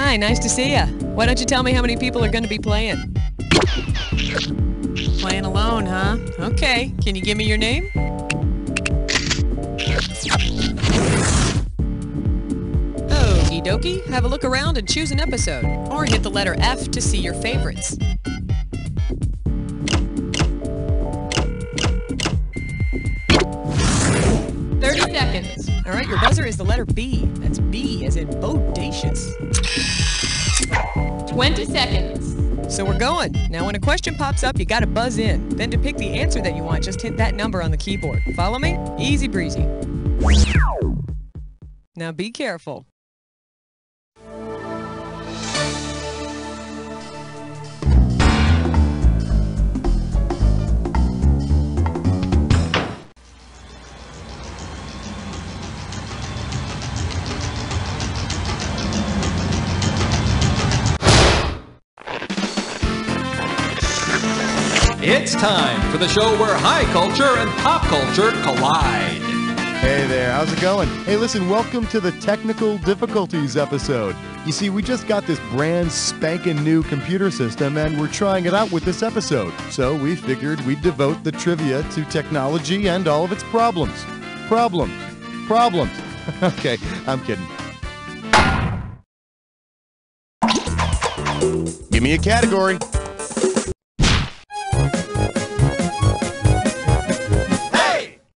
Hi, nice to see ya. Why don't you tell me how many people are going to be playing? Playing alone, huh? Okay. Can you give me your name? Okie dokie. Have a look around and choose an episode. Or hit the letter F to see your favorites. Seconds. All right, your buzzer is the letter B. That's B as in bodacious. 20 seconds. So we're going. Now when a question pops up, you gotta buzz in. Then to pick the answer that you want, just hit that number on the keyboard. Follow me? Easy breezy. Now be careful. It's time for the show where high culture and pop culture collide. Hey there, how's it going? Hey, listen, welcome to the Technical Difficulties episode. You see, we just got this brand spanking new computer system and we're trying it out with this episode. So we figured we'd devote the trivia to technology and all of its problems. Problems. Okay, I'm kidding. Give me a category.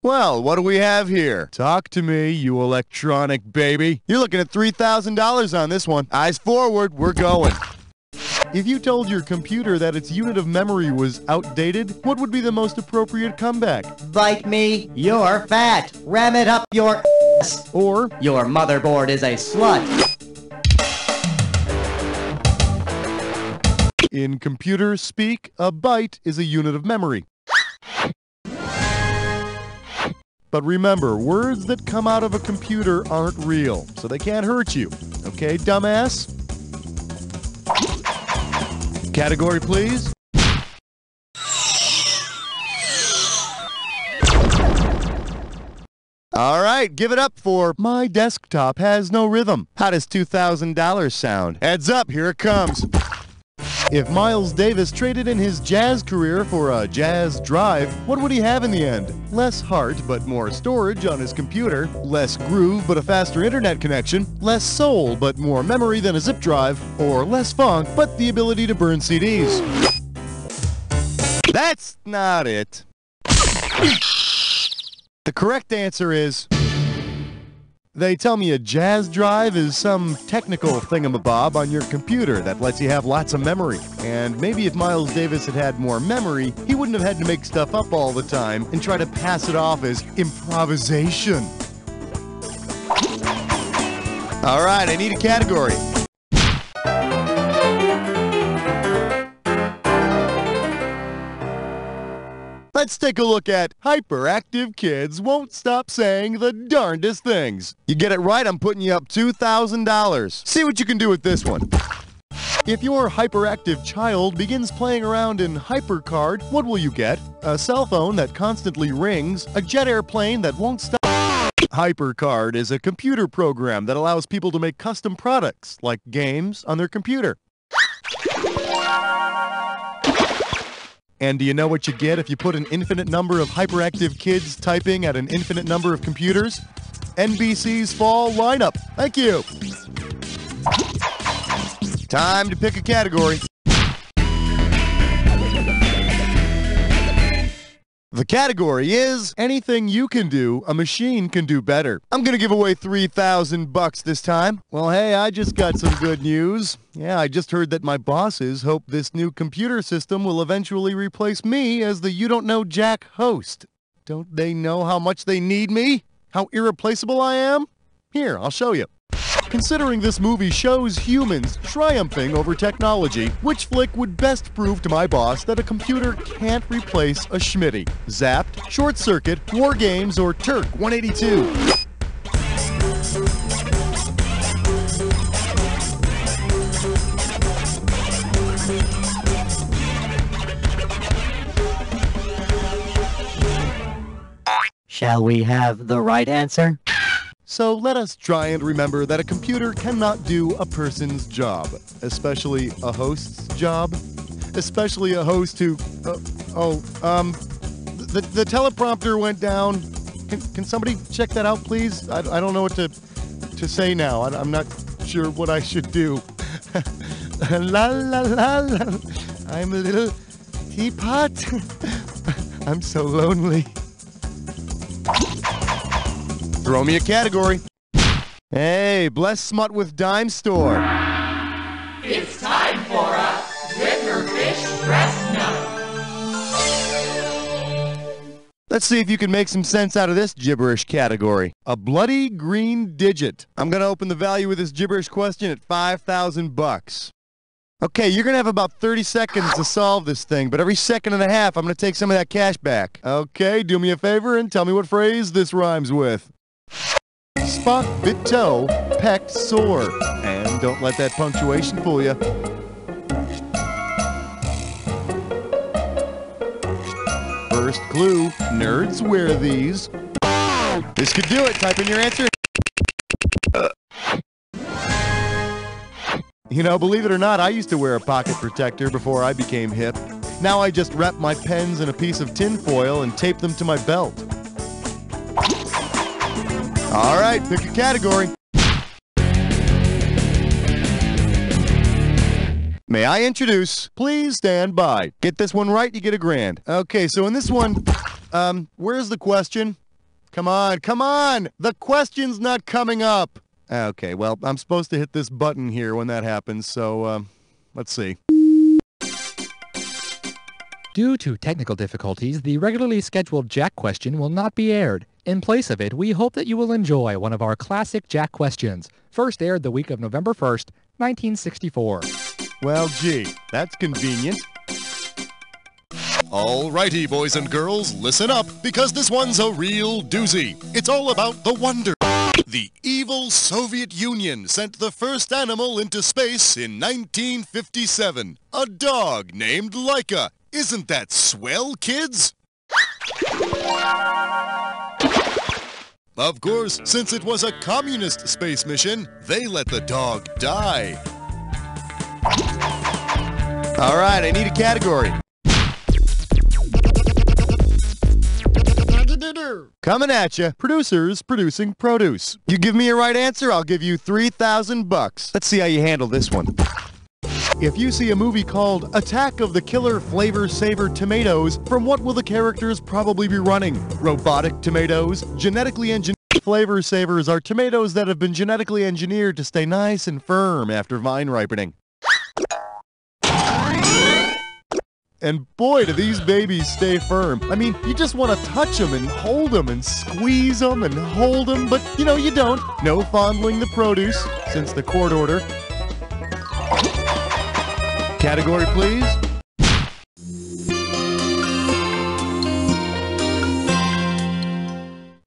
Well, what do we have here? Talk to me, you electronic baby. You're looking at $3,000 on this one. Eyes forward, we're going. If you told your computer that its unit of memory was outdated, what would be the most appropriate comeback? Bite me, you're fat. Ram it up your ass. Or, your motherboard is a slut. in computer speak, a byte is a unit of memory. But remember, words that come out of a computer aren't real, so they can't hurt you. Okay, dumbass? Category, please. All right, give it up for My Desktop Has No Rhythm. How does $2,000 sound? Heads up, here it comes. If Miles Davis traded in his jazz career for a jazz drive, what would he have in the end? Less heart, but more storage on his computer. Less groove, but a faster internet connection. Less soul, but more memory than a zip drive. Or less funk, but the ability to burn CDs. That's not it. The correct answer is... They tell me a jazz drive is some technical thingamabob on your computer that lets you have lots of memory. And maybe if Miles Davis had had more memory, he wouldn't have had to make stuff up all the time and try to pass it off as improvisation. All right, I need a category. Let's take a look at hyperactive kids won't stop saying the darndest things. You get it right, I'm putting you up $2,000. See what you can do with this one. If your hyperactive child begins playing around in HyperCard, what will you get? A cell phone that constantly rings, a jet airplane that won't stop. HyperCard is a computer program that allows people to make custom products, like games, on their computer. And do you know what you get if you put an infinite number of hyperactive kids typing at an infinite number of computers? NBC's fall lineup. Thank you. Time to pick a category. The category is anything you can do, a machine can do better. I'm gonna give away $3,000 this time. Well, hey, I just got some good news. Yeah, I just heard that my bosses hope this new computer system will eventually replace me as the You Don't Know Jack host. Don't they know how much they need me? How irreplaceable I am? Here, I'll show you. Considering this movie shows humans triumphing over technology, which flick would best prove to my boss that a computer can't replace a Schmitty? Zapped, Short Circuit, War Games, or Turk 182? Shall we have the right answer? So let us try and remember that a computer cannot do a person's job, especially a host's job, especially a host who... The teleprompter went down. Can somebody check that out, please? I don't know what to say now. I'm not sure what I should do. La la la la. I'm a little teapot. I'm so lonely. Throw me a category. Hey, bless smut with dime store. It's time for a Riverfish Dress Nut. Let's see if you can make some sense out of this gibberish category. A bloody green digit. I'm gonna open the value of this gibberish question at 5,000 bucks. Okay, you're gonna have about 30 seconds to solve this thing, but every second and a half, I'm gonna take some of that cash back. Okay, do me a favor and tell me what phrase this rhymes with. Spot, bit toe, pecked sore. And don't let that punctuation fool you. First clue, nerds wear these. This could do it. Type in your answer. You know, believe it or not, I used to wear a pocket protector before I became hip. Now I just wrap my pens in a piece of tin foil and tape them to my belt. All right, pick a category. May I introduce? Please stand by. Get this one right, you get a grand. Okay, so in this one, where's the question? Come on, come on! The question's not coming up! Okay, well, I'm supposed to hit this button here when that happens, so, let's see. Due to technical difficulties, the regularly scheduled Jack question will not be aired. In place of it, we hope that you will enjoy one of our classic Jack questions, first aired the week of November 1st, 1964. Well, gee, that's convenient. Alrighty, boys and girls, listen up, because this one's a real doozy. It's all about the wonder. The evil Soviet Union sent the first animal into space in 1957. A dog named Laika. Isn't that swell, kids? Of course, since it was a communist space mission, they let the dog die. All right, I need a category. Coming at you, producers producing produce. You give me a right answer, I'll give you 3,000 bucks. Let's see how you handle this one. If you see a movie called Attack of the Killer Flavor Saver Tomatoes, from what will the characters probably be running? Robotic tomatoes? Genetically engineered flavor savers are tomatoes that have been genetically engineered to stay nice and firm after vine ripening. And boy, do these babies stay firm. I mean, you just want to touch them and hold them and squeeze them and hold them, but you know, you don't. No fondling the produce, since the court order. Category, please.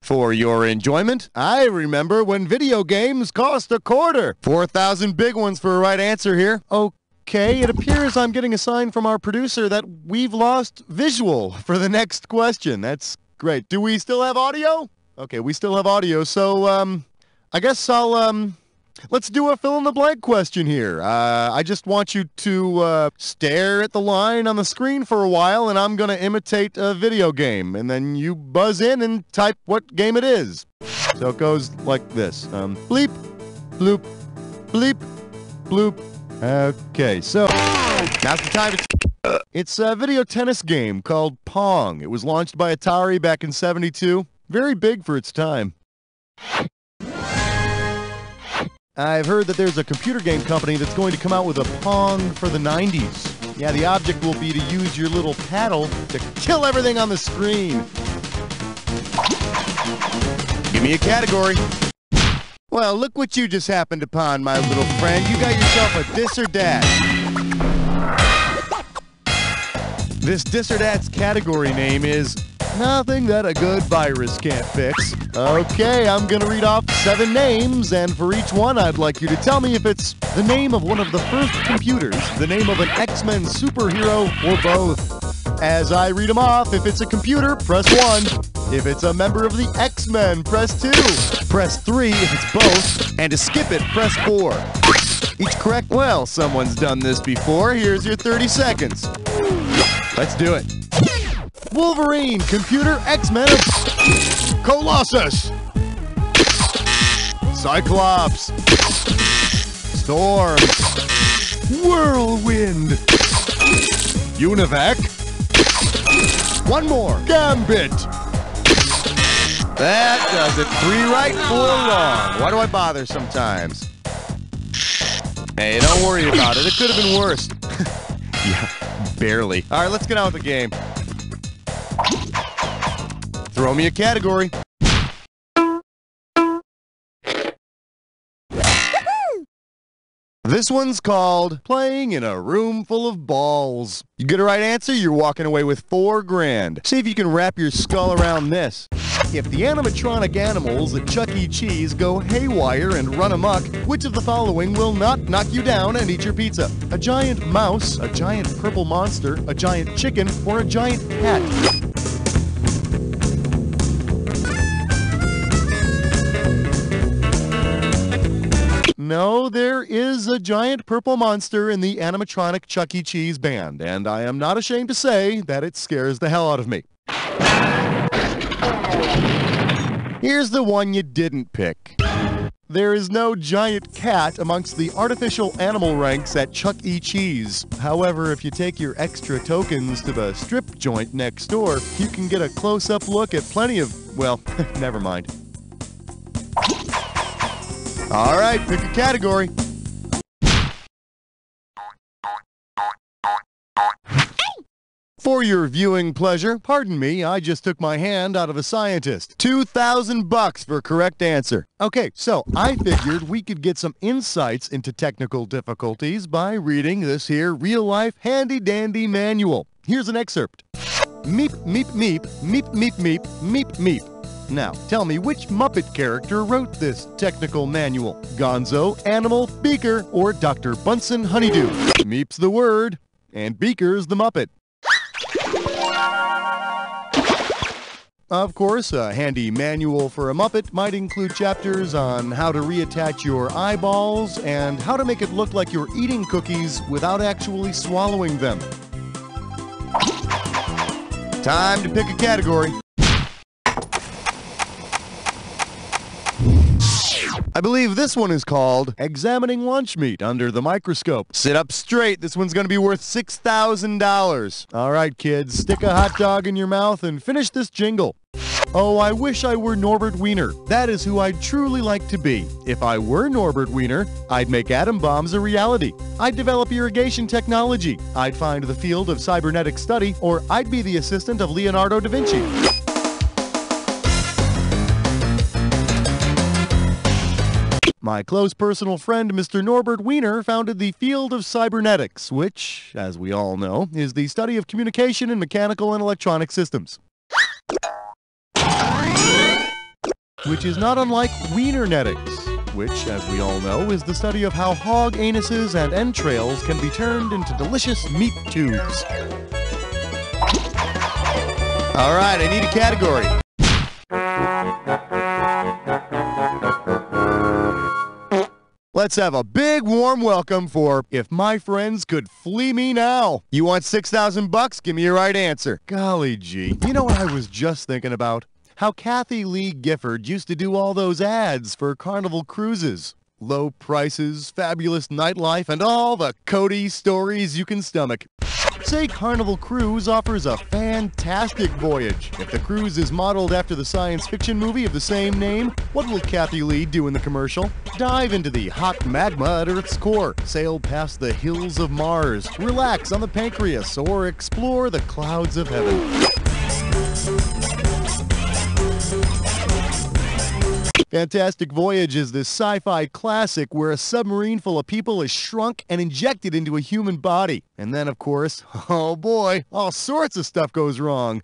For your enjoyment, I remember when video games cost a quarter. 4,000 big ones for a right answer here. Okay, it appears I'm getting a sign from our producer that we've lost visual for the next question. That's great. Do we still have audio? Okay, we still have audio, so, I guess I'll, let's do a fill-in-the-blank question here. I just want you to, stare at the line on the screen for a while, and I'm gonna imitate a video game, and then you buzz in and type what game it is. So it goes like this. Bleep, bloop, bleep, bloop. Okay, so now's the time. It's a video tennis game called Pong. It was launched by Atari back in '72. Very big for its time. I've heard that there's a computer game company that's going to come out with a Pong for the 90s. Yeah, the object will be to use your little paddle to kill everything on the screen. Give me a category. Well, look what you just happened upon, my little friend. You got yourself a this or dat. This this or dat's category name is nothing that a good virus can't fix. Okay, I'm gonna read off 7 names, and for each one, I'd like you to tell me if it's the name of one of the first computers, the name of an X-Men superhero, or both. As I read them off, if it's a computer, press 1. If it's a member of the X-Men, press 2. Press 3 if it's both. And to skip it, press 4. Each correct? Well, someone's done this before. Here's your 30 seconds. Let's do it. Wolverine, computer, X-Men, Colossus, Cyclops, Storm, Whirlwind, Univac, one more, Gambit. That does it. 3 right, 4 wrong. Why do I bother sometimes? Hey, don't worry about it. It could have been worse. Yeah, barely. All right, let's get on with the game. Throw me a category. This one's called Playing in a Room Full of Balls. You get a right answer, you're walking away with $4 grand. See if you can wrap your skull around this. If the animatronic animals at Chuck E. Cheese go haywire and run amok, which of the following will not knock you down and eat your pizza? A giant mouse, a giant purple monster, a giant chicken, or a giant cat? No, there is a giant purple monster in the animatronic Chuck E. Cheese band, and I am not ashamed to say that it scares the hell out of me. Here's the one you didn't pick. There is no giant cat amongst the artificial animal ranks at Chuck E. Cheese. However, if you take your extra tokens to the strip joint next door, you can get a close-up look at plenty of, well, never mind. All right, pick a category. For your viewing pleasure, pardon me, I just took my hand out of a scientist. $2,000 for correct answer. Okay, so I figured we could get some insights into technical difficulties by reading this here real-life handy-dandy manual. Here's an excerpt. Meep, meep, meep, meep, meep, meep, meep, meep. Now, tell me which Muppet character wrote this technical manual? Gonzo, Animal, Beaker, or Dr. Bunsen Honeydew? Meep's the word, and Beaker's the Muppet. Of course, a handy manual for a Muppet might include chapters on how to reattach your eyeballs and how to make it look like you're eating cookies without actually swallowing them. Time to pick a category. I believe this one is called Examining Lunch Meat Under the Microscope. Sit up straight. This one's going to be worth $6,000. All right, kids, stick a hot dog in your mouth and finish this jingle. Oh, I wish I were Norbert Wiener. That is who I'd truly like to be. If I were Norbert Wiener, I'd make atom bombs a reality. I'd develop irrigation technology. I'd find the field of cybernetic study, or I'd be the assistant of Leonardo da Vinci. My close personal friend, Mr. Norbert Wiener, founded the field of cybernetics, which, as we all know, is the study of communication in mechanical and electronic systems. Which is not unlike Wienernetics, which, as we all know, is the study of how hog anuses and entrails can be turned into delicious meat tubes. All right, I need a category. Let's have a big warm welcome for If My Friends Could Flee Me Now. You want $6,000? Give me your right answer. Golly gee. You know what I was just thinking about? How Kathy Lee Gifford used to do all those ads for Carnival Cruises. Low prices, fabulous nightlife, and all the Cody stories you can stomach. Say Carnival Cruise offers a fantastic voyage. If the cruise is modeled after the science fiction movie of the same name, what will Kathy Lee do in the commercial? Dive into the hot magma at Earth's core, sail past the hills of Mars, relax on the pancreas, or explore the clouds of heaven. Fantastic Voyage is this sci-fi classic where a submarine full of people is shrunk and injected into a human body. And then, of course, oh boy, all sorts of stuff goes wrong.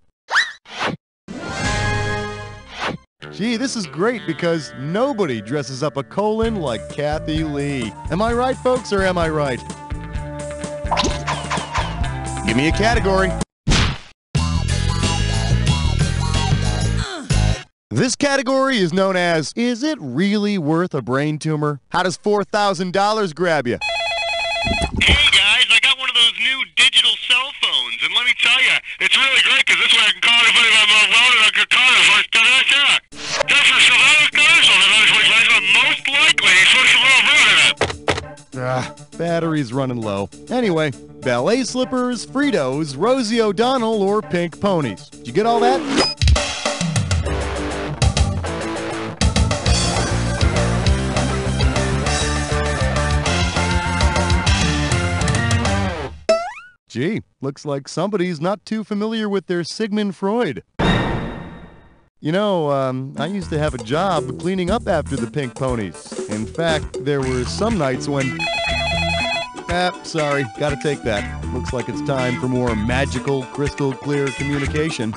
Gee, this is great because nobody dresses up a colon like Kathy Lee. Am I right, folks, or am I right? Give me a category. This category is known as, is it really worth a brain tumor? How does $4,000 grab you? Hey guys, I got one of those new digital cell phones, and let me tell you, it's really great because this way I can call anybody on my phone and I can call them first to that check. That's for Sylvain commercial, and most likely Battery's running low. Anyway, ballet slippers, Fritos, Rosie O'Donnell, or pink ponies. Did you get all that? Gee, looks like somebody's not too familiar with their Sigmund Freud. You know, I used to have a job cleaning up after the pink ponies. In fact, there were some nights when... sorry, gotta take that. Looks like it's time for more magical, crystal clear communication.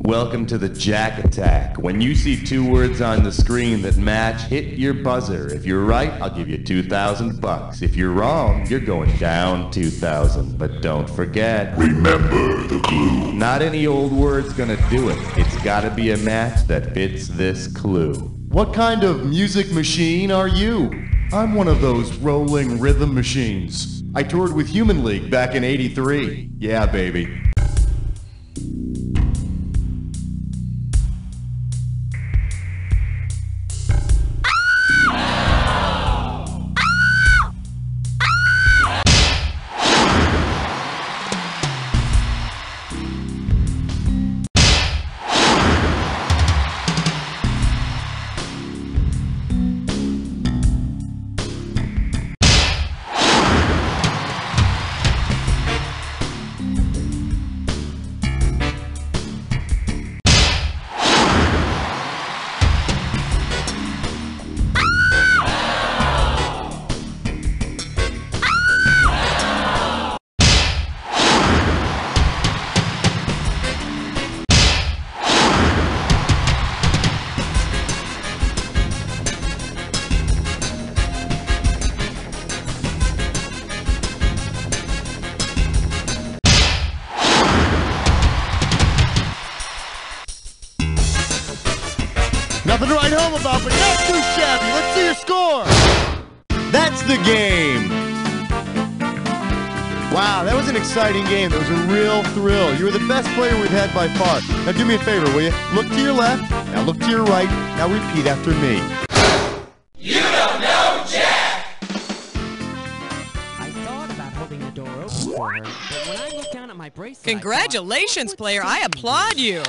Welcome to the Jack Attack. When you see two words on the screen that match, hit your buzzer. If you're right, I'll give you $2,000. If you're wrong, you're going down 2,000. But don't forget, remember the clue. Not any old word's gonna do it. It's gotta be a match that fits this clue. What kind of music machine are you? I'm one of those rolling rhythm machines. I toured with Human League back in '83. Yeah, baby. Nothing to write home about, but not too shabby. Let's see your score. That's the game. Wow, that was an exciting game. That was a real thrill. You were the best player we've had by far. Now do me a favor, will you? Look to your left, now look to your right, now repeat after me. You don't know Jack! I thought about holding the door open for her, but when I looked down at my bracelet... Congratulations, player. I applaud you.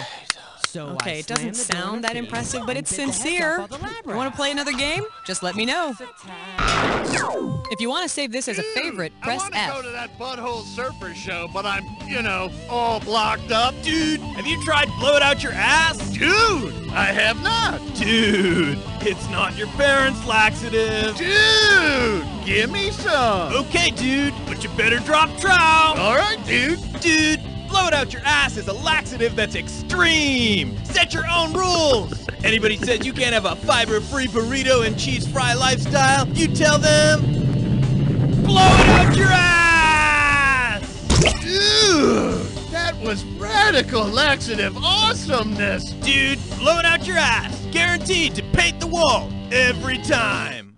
So Okay, it doesn't sound that impressive, but it's sincere. You want to play another game? Just let me know. If you want to save this as a favorite, press F. I want to go to that butthole surfer show, but I'm, all blocked up. Dude, have you tried blow it out your ass? Dude, I have not. Dude, it's not your parents' laxative. Dude, give me some. Okay, dude, but you better drop trout. All right, dude. Dude, blow it out your ass is a laxative that's extreme. Set your own rules. Anybody says you can't have a fiber-free burrito and cheese fry lifestyle, you tell them, blow it out your ass! Dude, that was radical laxative awesomeness. Dude, blow it out your ass. Guaranteed to paint the wall every time.